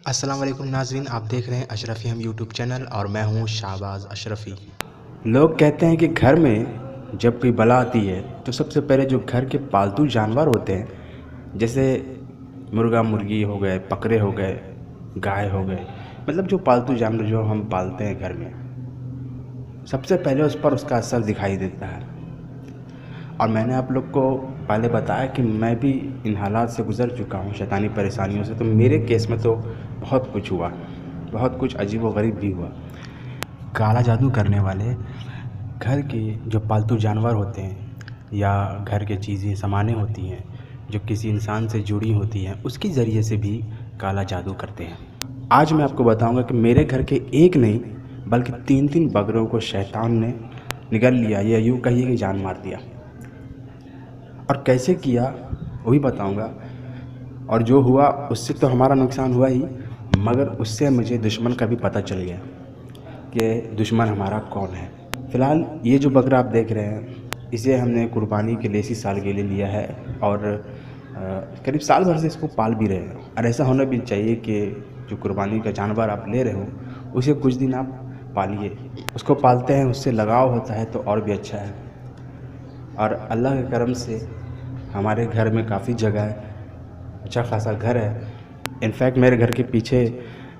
अस्सलाम वालेकुम नाज़रीन, आप देख रहे हैं अशरफ़ी हम यूट्यूब चैनल और मैं हूं शाहबाज़ अशरफ़ी। लोग कहते हैं कि घर में जब कोई बला आती है तो सबसे पहले जो घर के पालतू जानवर होते हैं, जैसे मुर्गा मुर्गी हो गए, बकरे हो गए, गाय हो गए, मतलब जो पालतू जानवर जो हम पालते हैं घर में, सबसे पहले उस पर उसका असर दिखाई देता है। और मैंने आप लोग को पहले बताया कि मैं भी इन हालात से गुज़र चुका हूँ, शैतानी परेशानियों से। तो मेरे केस में तो बहुत कुछ हुआ, बहुत कुछ अजीब व गरीब भी हुआ। काला जादू करने वाले घर के जो पालतू जानवर होते हैं या घर के चीज़ें सामानें होती हैं जो किसी इंसान से जुड़ी होती हैं, उसके ज़रिए से भी काला जादू करते हैं। आज मैं आपको बताऊंगा कि मेरे घर के एक नहीं बल्कि 3-3 बकरों को शैतान ने निगल लिया, या यूँ कहिए कि जान मार दिया। और कैसे किया वो भी बताऊंगा। और जो हुआ उससे तो हमारा नुकसान हुआ ही, मगर उससे मुझे दुश्मन का भी पता चल गया कि दुश्मन हमारा कौन है। फ़िलहाल ये जो बकरा आप देख रहे हैं, इसे हमने कुर्बानी के लिए इसी साल के लिए लिया है और करीब साल भर से इसको पाल भी रहे हैं। और ऐसा होना भी चाहिए कि जो कुर्बानी का जानवर आप ले रहे हो उसे कुछ दिन आप पालिए। उसको पालते हैं, उससे लगाव होता है तो और भी अच्छा है। और अल्लाह के करम से हमारे घर में काफ़ी जगह है, अच्छा खासा घर है। इनफैक्ट मेरे घर के पीछे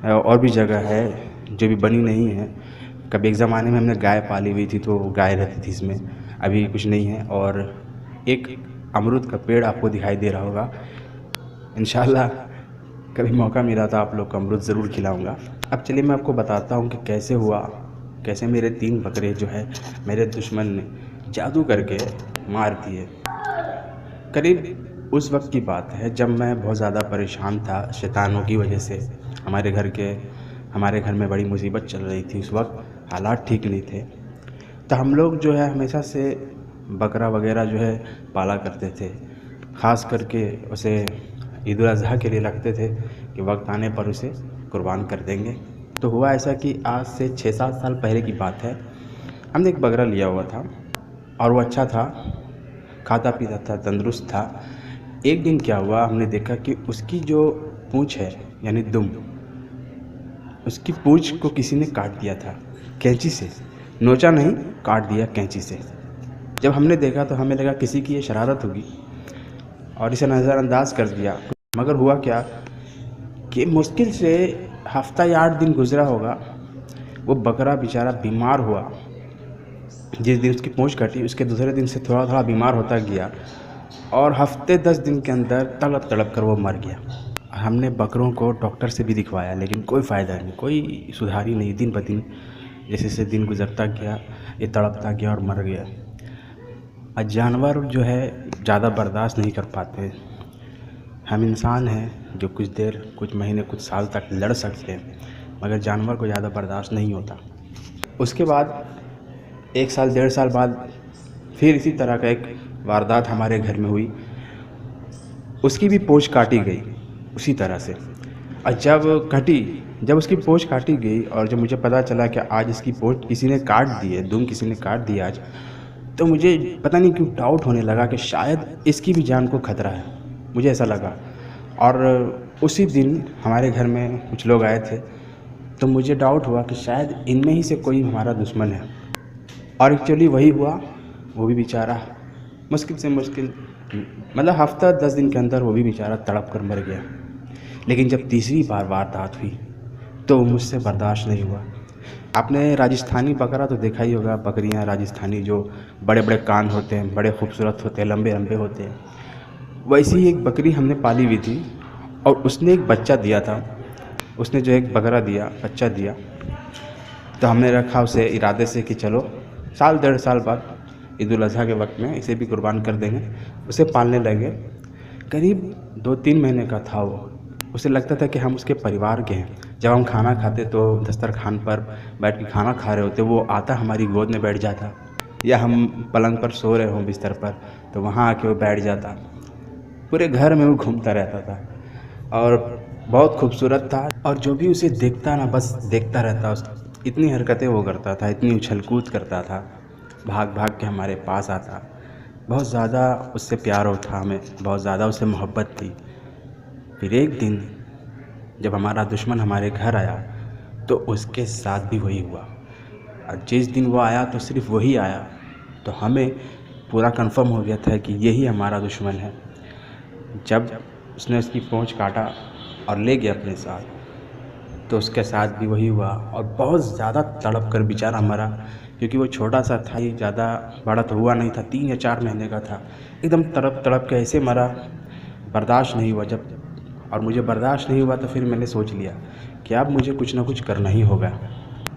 और भी जगह है जो भी बनी नहीं है। कभी एक ज़माने में हमने गाय पाली हुई थी तो गाय रहती थी इसमें, अभी कुछ नहीं है। और एक अमरूद का पेड़ आपको दिखाई दे रहा होगा। इंशाल्लाह कभी मौका मिला तो आप लोग को अमरूद ज़रूर खिलाऊंगा। अब चलिए मैं आपको बताता हूँ कि कैसे हुआ, कैसे मेरे 3 बकरे जो है मेरे दुश्मन ने जादू करके मार दिए। करीब उस वक्त की बात है जब मैं बहुत ज़्यादा परेशान था शैतानों की वजह से। हमारे घर में बड़ी मुसीबत चल रही थी उस वक्त, हालात ठीक नहीं थे। तो हम लोग जो है हमेशा से बकरा वगैरह जो है पाला करते थे, ख़ास करके उसे ईद उल अज़हा के लिए रखते थे कि वक्त आने पर उसे कुर्बान कर देंगे। तो हुआ ऐसा कि आज से 6-7 साल पहले की बात है, हमने एक बकरा लिया हुआ था और वो अच्छा था, खाता पीता था, तंदुरुस्त था। एक दिन क्या हुआ, हमने देखा कि उसकी जो पूँछ है यानी दुम, उसकी पूँछ को किसी ने काट दिया था कैंची से। नोचा नहीं, काट दिया कैंची से। जब हमने देखा तो हमें लगा किसी की ये शरारत होगी और इसे नज़रअंदाज कर दिया। मगर हुआ क्या कि मुश्किल से हफ्ता या 8 दिन गुजरा होगा, वो बकरा बेचारा बीमार हुआ। जिस दिन उसकी पूँछ कटी उसके दूसरे दिन से थोड़ा थोड़ा बीमार होता गया और हफ्ते 10 दिन के अंदर तड़प तड़प कर वो मर गया। हमने बकरों को डॉक्टर से भी दिखवाया लेकिन कोई फ़ायदा नहीं, कोई सुधार ही नहीं। दिन ब दिन जैसे जैसे दिन गुजरता गया ये तड़पता गया और मर गया। और जानवर जो है ज़्यादा बर्दाश्त नहीं कर पाते। हम इंसान हैं जो कुछ देर, कुछ महीने, कुछ साल तक लड़ सकते हैं, मगर जानवर को ज़्यादा बर्दाश्त नहीं होता। उसके बाद 1 साल 1.5 साल बाद फिर इसी तरह का एक वारदात हमारे घर में हुई। उसकी भी पूँछ काटी गई उसी तरह से। और जब उसकी पूँछ काटी गई और जब मुझे पता चला कि आज इसकी पूँछ किसी ने काट दी है, दुम किसी ने काट दिया आज, तो मुझे पता नहीं क्यों डाउट होने लगा कि शायद इसकी भी जान को खतरा है। मुझे ऐसा लगा। और उसी दिन हमारे घर में कुछ लोग आए थे तो मुझे डाउट हुआ कि शायद इनमें ही से कोई हमारा दुश्मन है। और एक्चुअली वही हुआ। वो भी बेचारा मुश्किल से मुश्किल, मतलब हफ्ता 10 दिन के अंदर वो भी बेचारा तड़प कर मर गया। लेकिन जब तीसरी बार वारदात हुई तो मुझसे बर्दाश्त नहीं हुआ। आपने राजस्थानी बकरा तो देखा ही होगा, बकरियां राजस्थानी जो बड़े बड़े कान होते हैं, बड़े खूबसूरत होते हैं, लंबे लंबे होते हैं। वैसी ही एक बकरी हमने पाली हुई थी और उसने एक बच्चा दिया था। उसने जो एक बकरा दिया, बच्चा दिया, तो हमने रखा उसे इरादे से कि चलो साल 1.5 साल बाद ईद उल अज़हा के वक्त में इसे भी कुर्बान कर देंगे। उसे पालने लगे। करीब 2-3 महीने का था वो। उसे लगता था कि हम उसके परिवार के हैं। जब हम खाना खाते तो दस्तरखान पर बैठ के खाना खा रहे होते, वो आता हमारी गोद में बैठ जाता, या हम पलंग पर सो रहे हों बिस्तर पर तो वहाँ आके वो बैठ जाता। पूरे घर में वो घूमता रहता था और बहुत खूबसूरत था। और जो भी उसे देखता ना बस देखता रहता। इतनी हरकतें वो करता था, इतनी उछल कूद करता था, भाग भाग के हमारे पास आता। बहुत ज़्यादा उससे प्यार था हमें, बहुत ज़्यादा उससे मोहब्बत थी। फिर एक दिन जब हमारा दुश्मन हमारे घर आया तो उसके साथ भी वही हुआ। और जिस दिन वो आया तो सिर्फ वही आया, तो हमें पूरा कंफर्म हो गया था कि यही हमारा दुश्मन है। जब उसने उसकी पूँछ काटा और ले गया अपने साथ, तो उसके साथ भी वही हुआ। और बहुत ज़्यादा तड़प कर बेचारा मरा, क्योंकि वो छोटा सा था, ये ज़्यादा बड़ा तो हुआ नहीं था, 3 या 4 महीने का था। एकदम तड़प तड़प के ऐसे मरा, बर्दाश्त नहीं हुआ जब। और मुझे बर्दाश्त नहीं हुआ तो फिर मैंने सोच लिया कि अब मुझे कुछ ना कुछ करना ही होगा।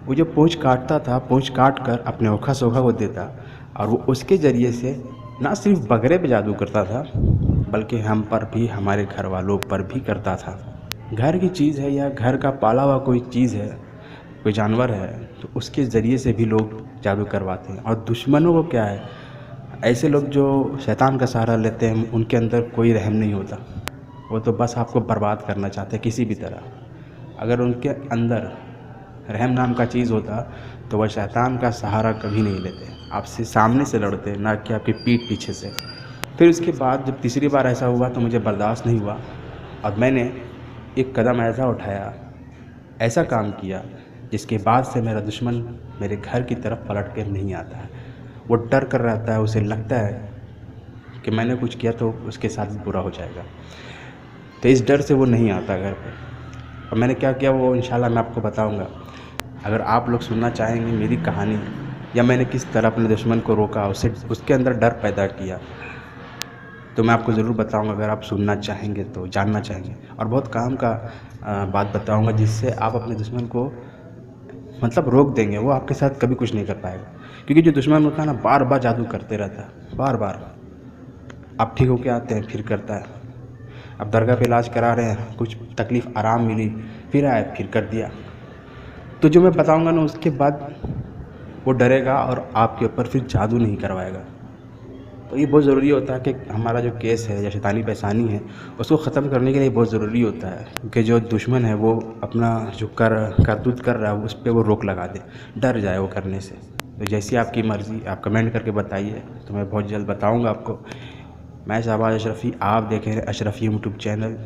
वो जो पूँछ काटता था, पूँछ काट कर अपने ओखा सोखा को देता, और वो उसके ज़रिए से ना सिर्फ बकरे पे जादू करता था, बल्कि हम पर भी, हमारे घर वालों पर भी करता था। घर की चीज़ है या घर का पाला हुआ कोई चीज़ है, कोई जानवर है, तो उसके ज़रिए से भी लोग जादू करवाते हैं। और दुश्मनों को क्या है, ऐसे लोग जो शैतान का सहारा लेते हैं, उनके अंदर कोई रहम नहीं होता। वो तो बस आपको बर्बाद करना चाहते हैं किसी भी तरह। अगर उनके अंदर रहम नाम का चीज़ होता तो वह शैतान का सहारा कभी नहीं लेते, आपसे सामने से लड़ते, ना कि आपकी पीठ पीछे से। फिर उसके बाद जब तीसरी बार ऐसा हुआ तो मुझे बर्दाश्त नहीं हुआ, और मैंने एक कदम ऐसा उठाया, ऐसा काम किया, जिसके बाद से मेरा दुश्मन मेरे घर की तरफ पलट कर नहीं आता है। वो डर कर रहता है, उसे लगता है कि मैंने कुछ किया तो उसके साथ भी बुरा हो जाएगा, तो इस डर से वो नहीं आता घर पे। और मैंने क्या किया वो इंशाल्लाह मैं आपको बताऊंगा। अगर आप लोग सुनना चाहेंगे मेरी कहानी, या मैंने किस तरह अपने दुश्मन को रोका, उसके अंदर डर पैदा किया, तो मैं आपको ज़रूर बताऊंगा। अगर आप सुनना चाहेंगे तो, जानना चाहेंगे, और बहुत काम का बात बताऊंगा, जिससे आप अपने दुश्मन को मतलब रोक देंगे। वो आपके साथ कभी कुछ नहीं कर पाएगा, क्योंकि जो दुश्मन होता है ना, बार बार जादू करते रहता है, बार बार। आप ठीक होके आते हैं फिर करता है। अब दरगाह पे इलाज करा रहे हैं, कुछ तकलीफ़ आराम मिली, फिर आए फिर कर दिया। तो जो मैं बताऊंगा ना, उसके बाद वो डरेगा और आपके ऊपर फिर जादू नहीं करवाएगा। तो ये बहुत ज़रूरी होता है कि हमारा जो केस है या शैतानी परेशानी है, उसको ख़त्म करने के लिए बहुत ज़रूरी होता है कि जो दुश्मन है वो अपना जो करतूत कर रहा है उस पर वो रोक लगा दे, डर जाए वो करने से। तो जैसी आपकी मर्ज़ी, आप कमेंट करके बताइए, तो मैं बहुत जल्द बताऊँगा आपको। मैं शहबाज अशरफ़ी, आप देख रहे हैं अशरफ़ी यूट्यूब चैनल।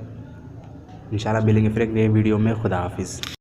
इंशाल्लाह मिलेंगे फिर एक नए वीडियो में। खुदा हाफिज़।